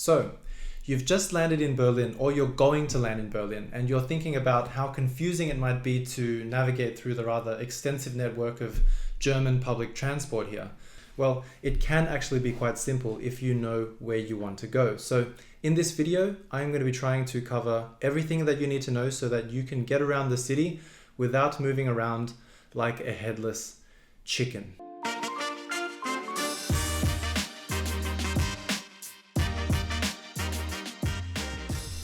So, you've just landed in Berlin, or you're going to land in Berlin, and you're thinking about how confusing it might be to navigate through the rather extensive network of German public transport here. Well, it can actually be quite simple if you know where you want to go. So in this video, I'm going to be trying to cover everything that you need to know so that you can get around the city without moving around like a headless chicken.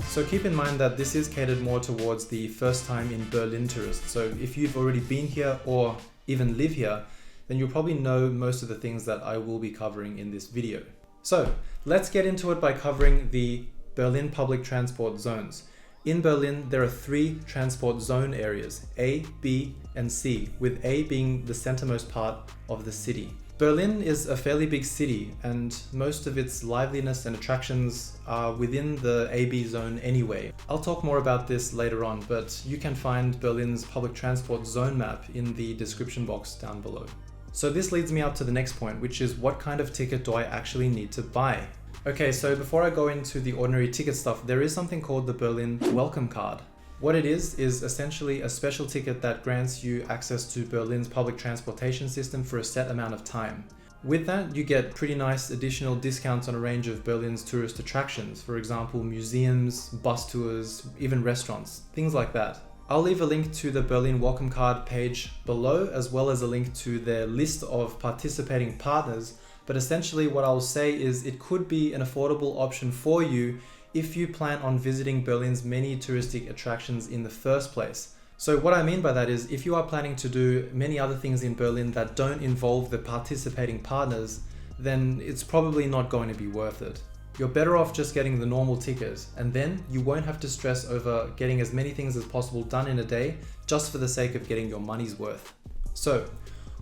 So keep in mind that this is catered more towards the first time in Berlin tourists. So if you've already been here or even live here, then you'll probably know most of the things that I will be covering in this video. So let's get into it by covering the Berlin public transport zones. In Berlin, there are 3 transport zone areas, A, B, and C, with A being the centermost part of the city. Berlin is a fairly big city, and most of its liveliness and attractions are within the AB zone anyway. I'll talk more about this later on, but you can find Berlin's public transport zone map in the description box down below. So this leads me up to the next point, which is what kind of ticket do I actually need to buy? Okay, so before I go into the ordinary ticket stuff, there is something called the Berlin WelcomeCard. What it is essentially a special ticket that grants you access to Berlin's public transportation system for a set amount of time. With that, you get pretty nice additional discounts on a range of Berlin's tourist attractions, for example, museums, bus tours, even restaurants, things like that. I'll leave a link to the Berlin WelcomeCard page below, as well as a link to their list of participating partners, but essentially what I'll say is it could be an affordable option for you if you plan on visiting Berlin's many touristic attractions in the first place. So what I mean by that is if you are planning to do many other things in Berlin that don't involve the participating partners, then it's probably not going to be worth it. You're better off just getting the normal ticket, and then you won't have to stress over getting as many things as possible done in a day just for the sake of getting your money's worth. So,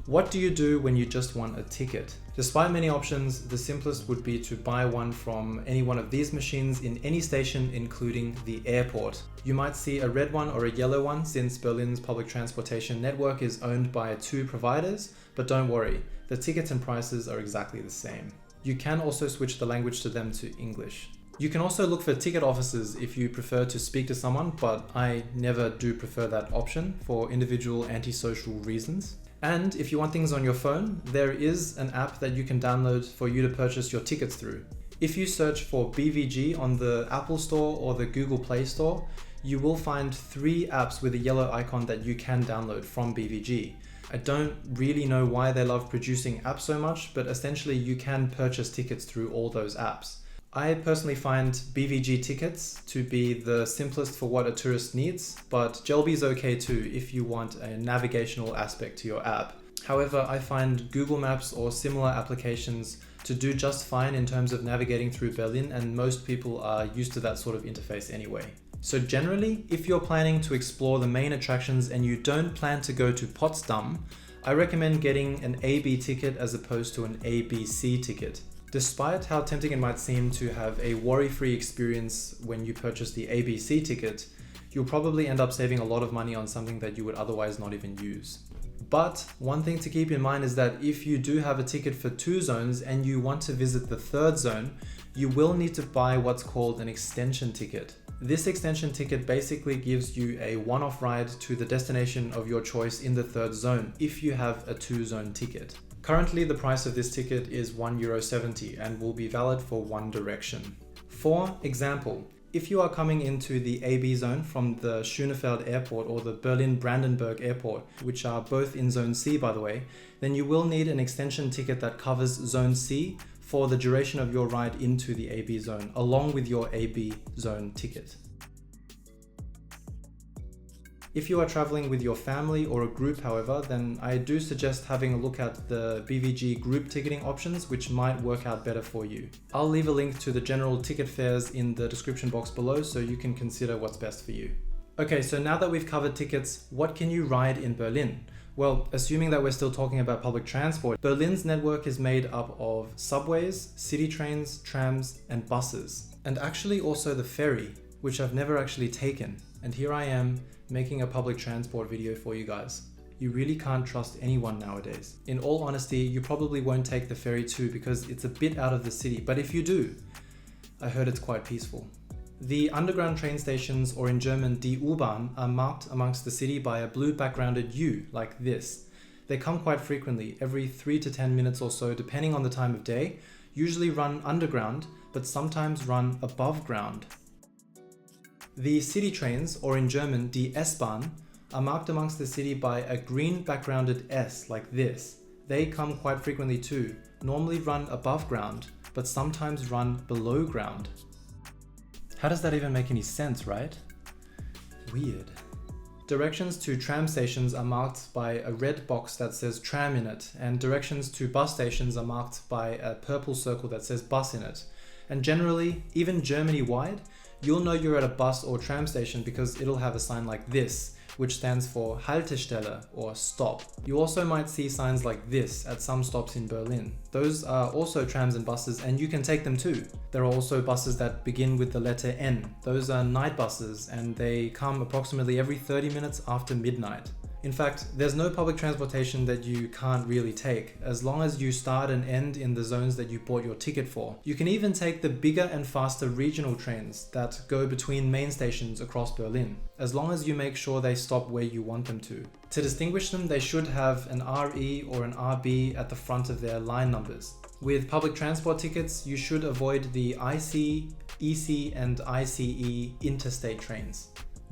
what do you do when you just want a ticket? Despite many options, the simplest would be to buy one from any one of these machines in any station, including the airport. You might see a red one or a yellow one since Berlin's public transportation network is owned by 2 providers, but don't worry, the tickets and prices are exactly the same. You can also switch the language to them to English. You can also look for ticket officers if you prefer to speak to someone, but I never do prefer that option for individual antisocial reasons. And if you want things on your phone, there is an app that you can download for you to purchase your tickets through. If you search for BVG on the Apple Store or the Google Play Store, you will find 3 apps with a yellow icon that you can download from BVG. I don't really know why they love producing apps so much, but essentially you can purchase tickets through all those apps. I personally find BVG Tickets to be the simplest for what a tourist needs, but Jelbi's okay too if you want a navigational aspect to your app. However, I find Google Maps or similar applications to do just fine in terms of navigating through Berlin, and most people are used to that sort of interface anyway. So generally, if you're planning to explore the main attractions and you don't plan to go to Potsdam, I recommend getting an AB ticket as opposed to an ABC ticket. Despite how tempting it might seem to have a worry-free experience when you purchase the ABC ticket, you'll probably end up saving a lot of money on something that you would otherwise not even use. But one thing to keep in mind is that if you do have a ticket for 2 zones and you want to visit the 3rd zone, you will need to buy what's called an extension ticket. This extension ticket basically gives you a one-off ride to the destination of your choice in the 3rd zone if you have a 2-zone ticket. Currently, the price of this ticket is €1.70 and will be valid for one direction. For example, if you are coming into the AB zone from the Schönefeld Airport or the Berlin-Brandenburg Airport, which are both in Zone C by the way, then you will need an extension ticket that covers Zone C for the duration of your ride into the AB zone, along with your AB zone ticket. If you are traveling with your family or a group, however, then I do suggest having a look at the BVG group ticketing options, which might work out better for you. I'll leave a link to the general ticket fares in the description box below so you can consider what's best for you. Okay, so now that we've covered tickets, what can you ride in Berlin? Well, assuming that we're still talking about public transport, Berlin's network is made up of subways, city trains, trams, and buses. And actually also the ferry, which I've never actually taken. And here I am, making a public transport video for you guys. You really can't trust anyone nowadays. In all honesty, you probably won't take the ferry too because it's a bit out of the city, but if you do, I heard it's quite peaceful. The underground train stations, or in German die U-Bahn, are marked amongst the city by a blue backgrounded U, like this. They come quite frequently, every 3 to 10 minutes or so, depending on the time of day, usually run underground, but sometimes run above ground. The city trains, or in German die S-Bahn, are marked amongst the city by a green backgrounded S, like this. They come quite frequently too, normally run above ground, but sometimes run below ground. How does that even make any sense, right? Weird. Directions to tram stations are marked by a red box that says tram in it, and directions to bus stations are marked by a purple circle that says bus in it. And generally, even Germany-wide, you'll know you're at a bus or tram station because it'll have a sign like this, which stands for Haltestelle, or stop. You also might see signs like this at some stops in Berlin. Those are also trams and buses, and you can take them too. There are also buses that begin with the letter N. Those are night buses, and they come approximately every 30 minutes after midnight. In fact, there's no public transportation that you can't really take, as long as you start and end in the zones that you bought your ticket for. You can even take the bigger and faster regional trains that go between main stations across Berlin, as long as you make sure they stop where you want them to. To distinguish them, they should have an RE or an RB at the front of their line numbers. With public transport tickets, you should avoid the IC, EC, and ICE interstate trains.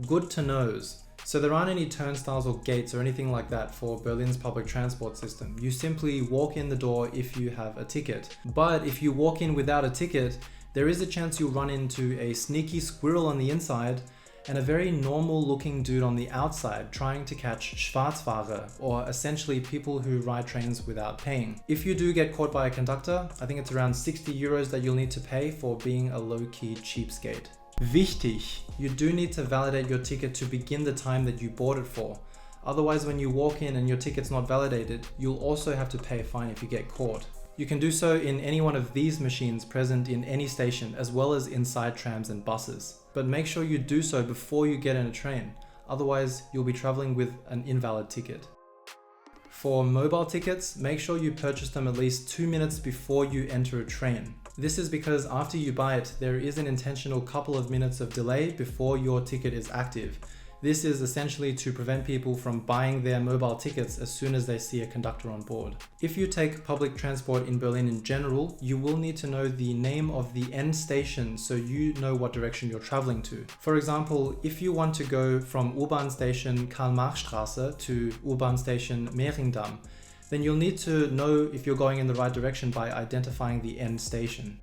Good to knows. So there aren't any turnstiles or gates or anything like that for Berlin's public transport system. You simply walk in the door if you have a ticket. But if you walk in without a ticket, there is a chance you'll run into a sneaky squirrel on the inside and a very normal looking dude on the outside trying to catch Schwarzfahrer, or essentially people who ride trains without paying. If you do get caught by a conductor, I think it's around 60 euros that you'll need to pay for being a low-key cheapskate. Wichtig! You do need to validate your ticket to begin the time that you bought it for. Otherwise, when you walk in and your ticket's not validated, you'll also have to pay a fine if you get caught. You can do so in any one of these machines present in any station, as well as inside trams and buses. But make sure you do so before you get in a train, otherwise you'll be traveling with an invalid ticket. For mobile tickets, make sure you purchase them at least 2 minutes before you enter a train. This is because after you buy it, there is an intentional couple of minutes of delay before your ticket is active. This is essentially to prevent people from buying their mobile tickets as soon as they see a conductor on board. If you take public transport in Berlin in general, you will need to know the name of the end station so you know what direction you're traveling to. For example, if you want to go from U-Bahn station Karl-Marx-Straße to U-Bahn station Mehringdamm, then you'll need to know if you're going in the right direction by identifying the end station.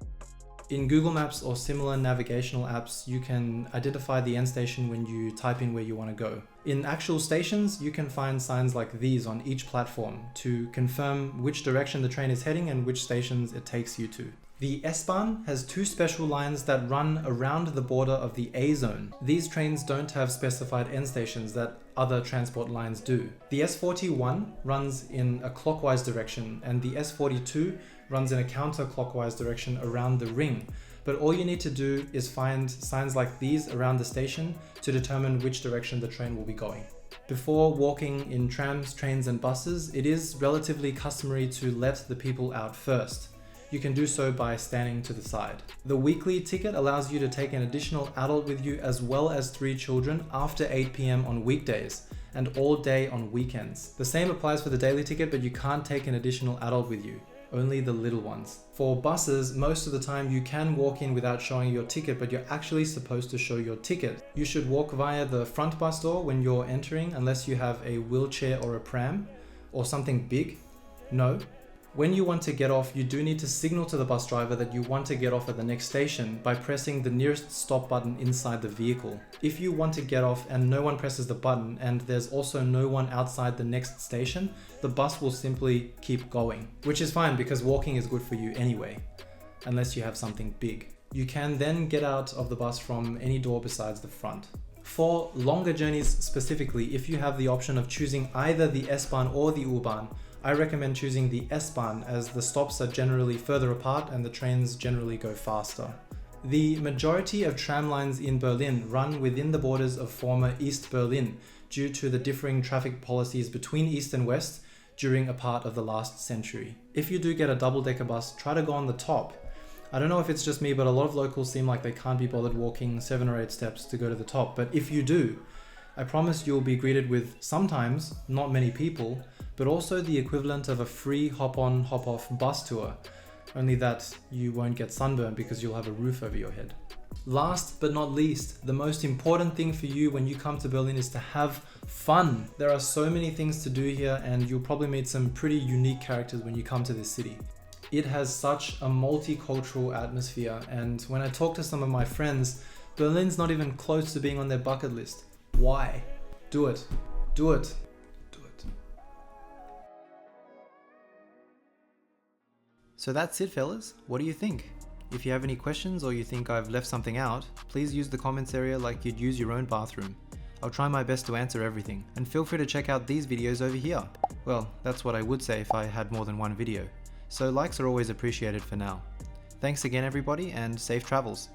In Google Maps or similar navigational apps, you can identify the end station when you type in where you want to go. In actual stations, you can find signs like these on each platform to confirm which direction the train is heading and which stations it takes you to. The S-Bahn has 2 special lines that run around the border of the A zone. These trains don't have specified end stations that other transport lines do. The S41 runs in a clockwise direction, and the S42 runs in a counterclockwise direction around the ring. But all you need to do is find signs like these around the station to determine which direction the train will be going. Before walking in trams, trains, and buses, it is relatively customary to let the people out first. You can do so by standing to the side. The weekly ticket allows you to take an additional adult with you as well as 3 children after 8 p.m. on weekdays and all day on weekends. The same applies for the daily ticket, but you can't take an additional adult with you, only the little ones. For buses, most of the time you can walk in without showing your ticket, but you're actually supposed to show your ticket. You should walk via the front bus door when you're entering, unless you have a wheelchair or a pram or something big. No. When you want to get off, you do need to signal to the bus driver that you want to get off at the next station by pressing the nearest stop button inside the vehicle. If you want to get off and no one presses the button and there's also no one outside the next station, the bus will simply keep going, which is fine because walking is good for you anyway, unless you have something big. You can then get out of the bus from any door besides the front. For longer journeys specifically, if you have the option of choosing either the S-Bahn or the U-Bahn, I recommend choosing the S-Bahn as the stops are generally further apart and the trains generally go faster. The majority of tram lines in Berlin run within the borders of former East Berlin due to the differing traffic policies between East and West during a part of the last century. If you do get a double-decker bus, try to go on the top. I don't know if it's just me, but a lot of locals seem like they can't be bothered walking 7 or 8 steps to go to the top. But if you do, I promise you'll be greeted with sometimes not many people, but also the equivalent of a free hop-on, hop-off bus tour. Only that you won't get sunburned because you'll have a roof over your head. Last but not least, the most important thing for you when you come to Berlin is to have fun. There are so many things to do here, and you'll probably meet some pretty unique characters when you come to this city. It has such a multicultural atmosphere, and when I talk to some of my friends, Berlin's not even close to being on their bucket list. Why? Do it. Do it. Do it. So that's it, fellas. What do you think? If you have any questions or you think I've left something out, please use the comments area like you'd use your own bathroom. I'll try my best to answer everything, and feel free to check out these videos over here. Well, that's what I would say if I had more than one video. So likes are always appreciated for now. Thanks again everybody, and safe travels.